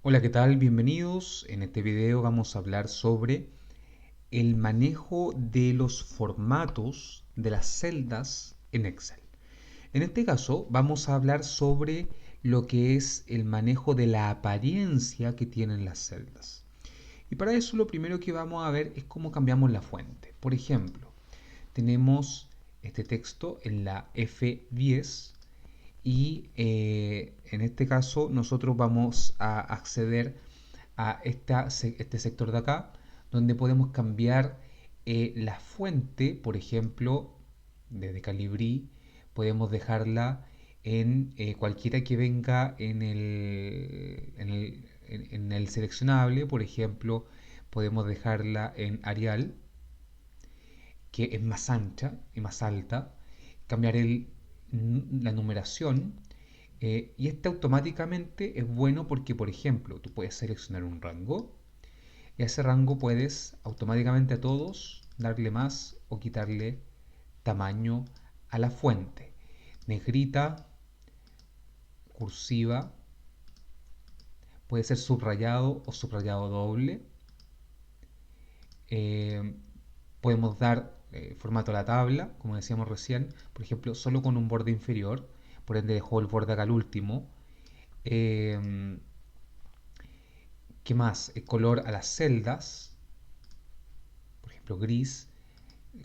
Hola, ¿qué tal? Bienvenidos. En este video vamos a hablar sobre el manejo de los formatos de las celdas en Excel. En este caso vamos a hablar sobre lo que es el manejo de la apariencia que tienen las celdas. Y para eso lo primero que vamos a ver es cómo cambiamos la fuente. Por ejemplo, tenemos este texto en la F10 y en este caso nosotros vamos a acceder a este sector de acá, donde podemos cambiar la fuente, por ejemplo, desde Calibri, podemos dejarla en cualquiera que venga en el seleccionable, por ejemplo, podemos dejarla en Arial, que es más ancha y más alta, cambiar la numeración y este automáticamente es bueno porque, por ejemplo, tú puedes seleccionar un rango y a ese rango puedes automáticamente a todos darle más o quitarle tamaño a la fuente. Negrita, cursiva, puede ser subrayado o subrayado doble. Eh, Podemos dar formato a la tabla, como decíamos recién, por ejemplo, solo con un borde inferior, por ende dejo el borde acá al último. Eh, ¿Qué más? El color a las celdas, por ejemplo, gris.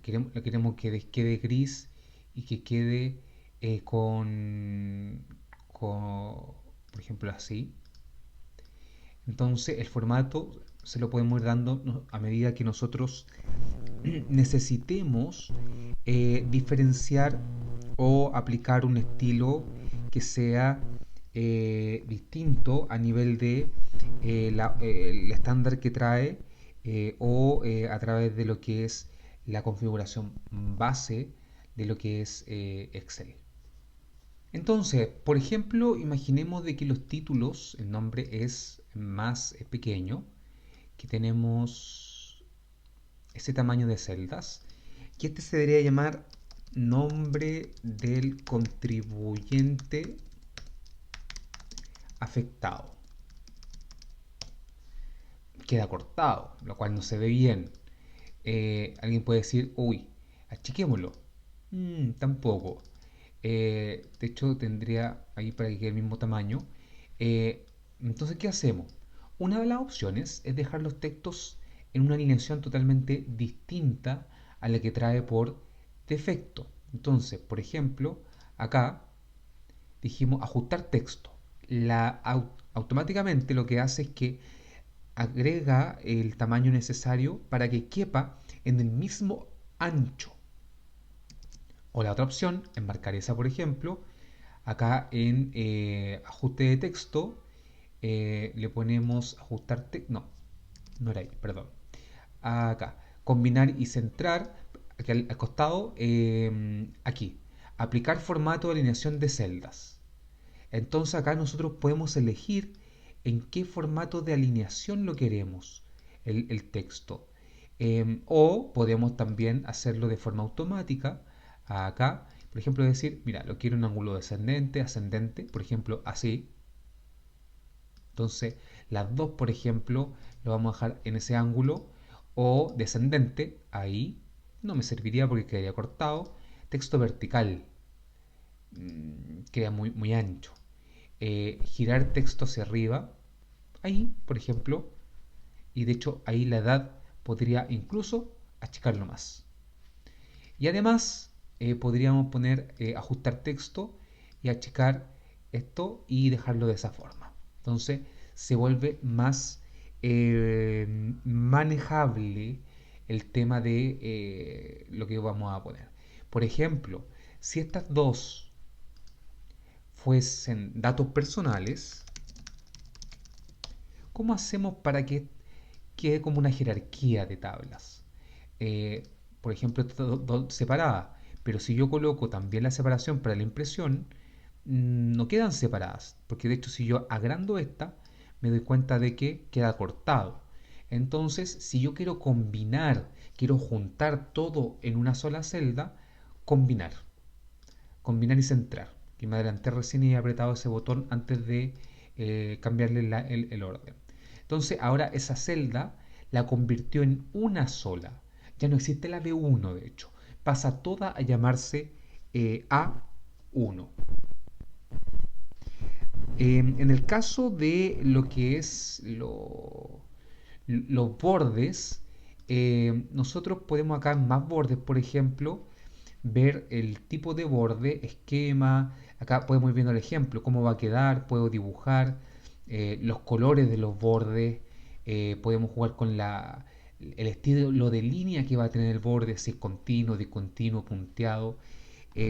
Queremos que quede gris y que quede por ejemplo, así. Entonces, el formato se lo podemos ir dando a medida que nosotros necesitemos diferenciar o aplicar un estilo que sea distinto a nivel de el estándar que trae o a través de lo que es la configuración base de lo que es Excel. Entonces, por ejemplo, imaginemos de que los títulos, el nombre es más pequeño, que tenemos ese tamaño de celdas, y este se debería llamar nombre del contribuyente afectado. Queda cortado, lo cual no se ve bien. Alguien puede decir, uy, achiquémoslo. Tampoco. De hecho, tendría ahí para que quede el mismo tamaño. Entonces, ¿qué hacemos? Una de las opciones es dejar los textos en una alineación totalmente distinta a la que trae por defecto. Entonces, por ejemplo, acá dijimos ajustar texto. Automáticamente lo que hace es que agrega el tamaño necesario para que quepa en el mismo ancho. O la otra opción, enmarcar esa por ejemplo, acá en ajuste de texto le ponemos ajustar texto, no, no era ahí, perdón. Acá, combinar y centrar, aquí al costado, aquí, aplicar formato de alineación de celdas. Entonces acá nosotros podemos elegir en qué formato de alineación lo queremos, el texto. O podemos también hacerlo de forma automática. Acá, por ejemplo, decir, mira, lo quiero en ángulo descendente, ascendente, por ejemplo, así. Entonces, las dos, por ejemplo, lo vamos a dejar en ese ángulo. O descendente, ahí. No me serviría porque quedaría cortado. Texto vertical, queda muy ancho. Girar texto hacia arriba, ahí, por ejemplo, y de hecho ahí la edad podría incluso achicarlo más. Y además podríamos poner ajustar texto y achicar esto y dejarlo de esa forma. Entonces se vuelve más manejable el tema de lo que vamos a poner. Por ejemplo, si estas dos fuesen datos personales, ¿cómo hacemos para que quede como una jerarquía de tablas? Eh, por ejemplo, separada, pero si yo coloco también la separación para la impresión, no quedan separadas, porque de hecho si yo agrando esta, me doy cuenta de que queda cortado. Entonces, si yo quiero combinar, quiero juntar todo en una sola celda, combinar y centrar. Que me adelanté recién y he apretado ese botón antes de cambiarle el orden. Entonces ahora esa celda la convirtió en una sola. Ya no existe la B1, de hecho. Pasa toda a llamarse A1. En el caso de lo que es los bordes, nosotros podemos acá en más bordes, por ejemplo, ver el tipo de borde, esquema. Acá podemos ir viendo el ejemplo, cómo va a quedar, puedo dibujar los colores de los bordes, podemos jugar con el estilo de línea que va a tener el borde, si es continuo, discontinuo, punteado,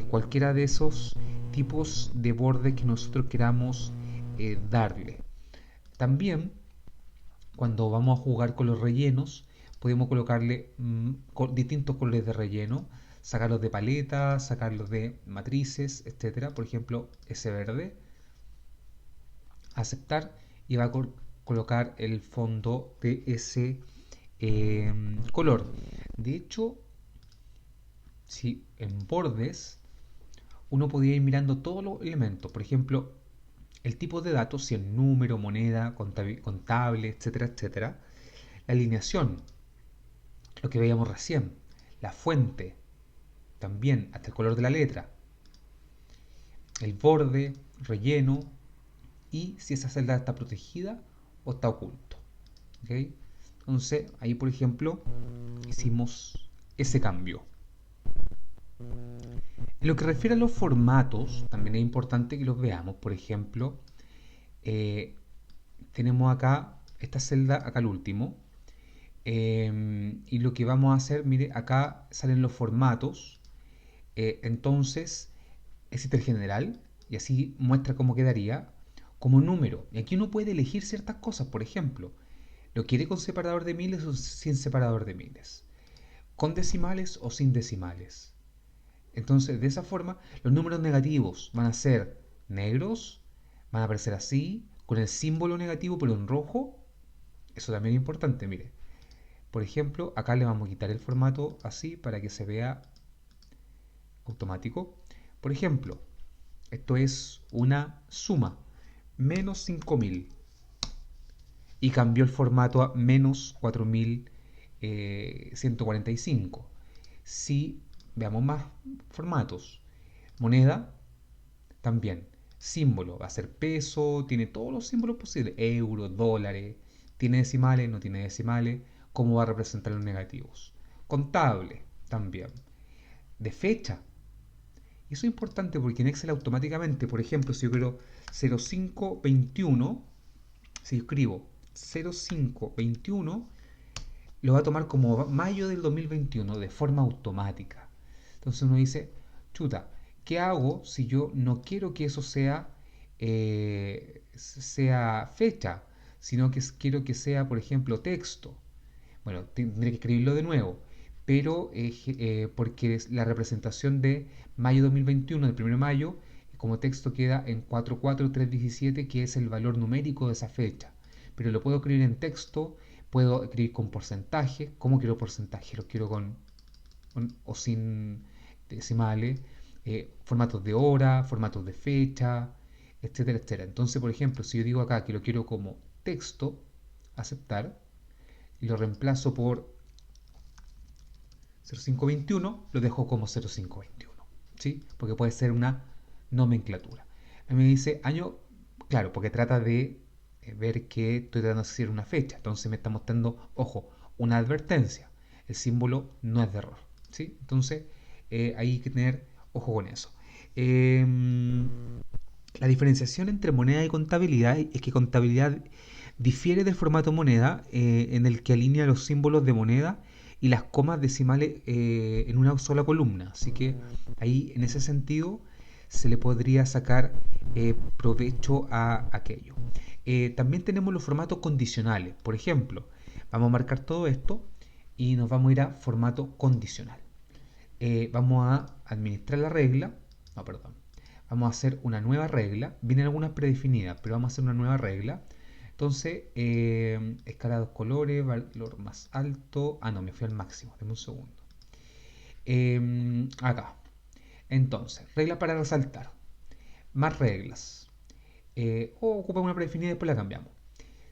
cualquiera de esos tipos de borde que nosotros queramos darle. También, cuando vamos a jugar con los rellenos, podemos colocarle distintos colores de relleno, sacarlos de paletas, sacarlos de matrices, etcétera. Por ejemplo, ese verde, aceptar, y va a colocar el fondo de ese color. De hecho, si en bordes uno podría ir mirando todos los elementos, por ejemplo, el tipo de datos, si es número, moneda, contable, etcétera, etcétera. La alineación, lo que veíamos recién. La fuente, también, hasta el color de la letra. El borde, relleno, y si esa celda está protegida o está oculto. ¿Okay? Entonces, ahí por ejemplo, hicimos ese cambio. En lo que refiere a los formatos, también es importante que los veamos. Por ejemplo, eh, tenemos acá esta celda, acá el último. Y lo que vamos a hacer, mire, acá salen los formatos. Entonces, existe el general, y así muestra cómo quedaría como número. Y aquí uno puede elegir ciertas cosas, por ejemplo, lo quiere con separador de miles o sin separador de miles, con decimales o sin decimales. Entonces, de esa forma, los números negativos van a ser negros, van a aparecer así, con el símbolo negativo pero en rojo. Eso también es importante, mire. Por ejemplo, acá le vamos a quitar el formato así para que se vea automático. Por ejemplo, esto es una suma, menos 5000. Y cambió el formato a menos 4145. Si veamos más formatos, moneda también. Símbolo, va a ser peso, tiene todos los símbolos posibles, euros, dólares, tiene decimales, no tiene decimales, cómo va a representar los negativos. Contable también. De fecha. Y eso es importante porque en Excel automáticamente, por ejemplo, si yo quiero 0521, si yo escribo 0521, lo va a tomar como mayo del 2021 de forma automática. Entonces uno dice, chuta, ¿qué hago si yo no quiero que eso sea fecha, sino que quiero que sea, por ejemplo, texto? Bueno, tendré que escribirlo de nuevo, pero porque la representación de mayo 2021, del 1 de mayo, como texto queda en 44317, que es el valor numérico de esa fecha. Pero lo puedo escribir en texto, puedo escribir con porcentaje. ¿Cómo quiero porcentaje? Lo quiero con o sin decimales, formatos de hora, formatos de fecha, etcétera, etcétera. Entonces, por ejemplo, si yo digo acá que lo quiero como texto, aceptar, y lo reemplazo por 0521, lo dejo como 0521, ¿sí? Porque puede ser una nomenclatura. A mí me dice año, claro, porque trata de ver que estoy tratando de decir una fecha. Entonces me está mostrando, ojo, una advertencia. El símbolo no es de error, ¿sí? Entonces hay que tener ojo con eso. Eh, la diferenciación entre moneda y contabilidad es que contabilidad difiere del formato moneda, en el que alinea los símbolos de moneda y las comas decimales en una sola columna. Así que ahí, en ese sentido, se le podría sacar provecho a aquello. También tenemos los formatos condicionales. Por ejemplo, vamos a marcar todo esto y nos vamos a ir a formato condicional. Vamos a administrar la regla. No, perdón. Vamos a hacer una nueva regla. Vienen algunas predefinidas, pero vamos a hacer una nueva regla. Entonces, escala de colores, valor más alto. Ah, no, me fui al máximo. Deme un segundo. Acá. Entonces, regla para resaltar. Más reglas. o ocupamos una predefinida y después la cambiamos.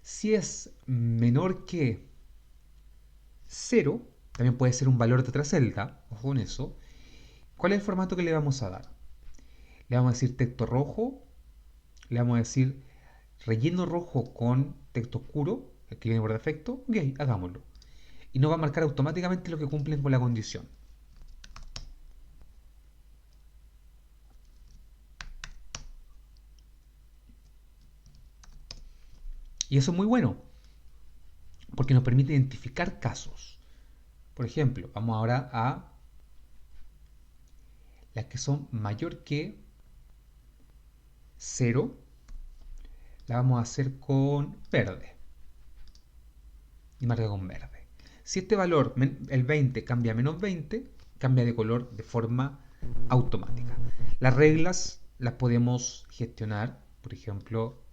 Si es menor que 0, también puede ser un valor de otra celda, ojo con eso. ¿Cuál es el formato que le vamos a dar? Le vamos a decir texto rojo, le vamos a decir relleno rojo con texto oscuro, el que viene por defecto, ok, hagámoslo. Y nos va a marcar automáticamente lo que cumplen con la condición. Y eso es muy bueno, porque nos permite identificar casos. Por ejemplo, vamos ahora a las que son mayor que 0, la vamos a hacer con verde. Y marca con verde. Si este valor, el 20, cambia a menos 20, cambia de color de forma automática. Las reglas las podemos gestionar, por ejemplo,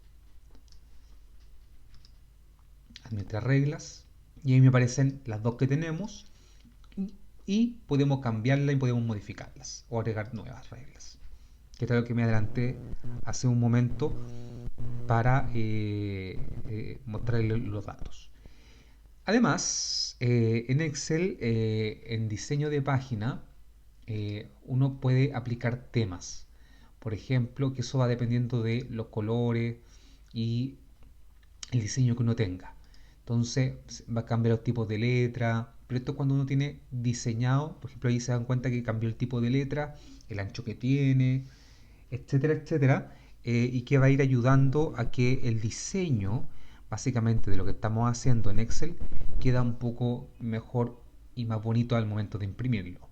administrar reglas, y ahí me aparecen las dos que tenemos, y podemos cambiarlas y podemos modificarlas o agregar nuevas reglas, que es lo que me adelanté hace un momento para mostrarles los datos. Además, en Excel, en diseño de página, uno puede aplicar temas. Por ejemplo, que eso va dependiendo de los colores y el diseño que uno tenga. Entonces va a cambiar los tipos de letra, pero esto cuando uno tiene diseñado, por ejemplo ahí se dan cuenta que cambió el tipo de letra, el ancho que tiene, etcétera, etcétera, y que va a ir ayudando a que el diseño, básicamente de lo que estamos haciendo en Excel, queda un poco mejor y más bonito al momento de imprimirlo.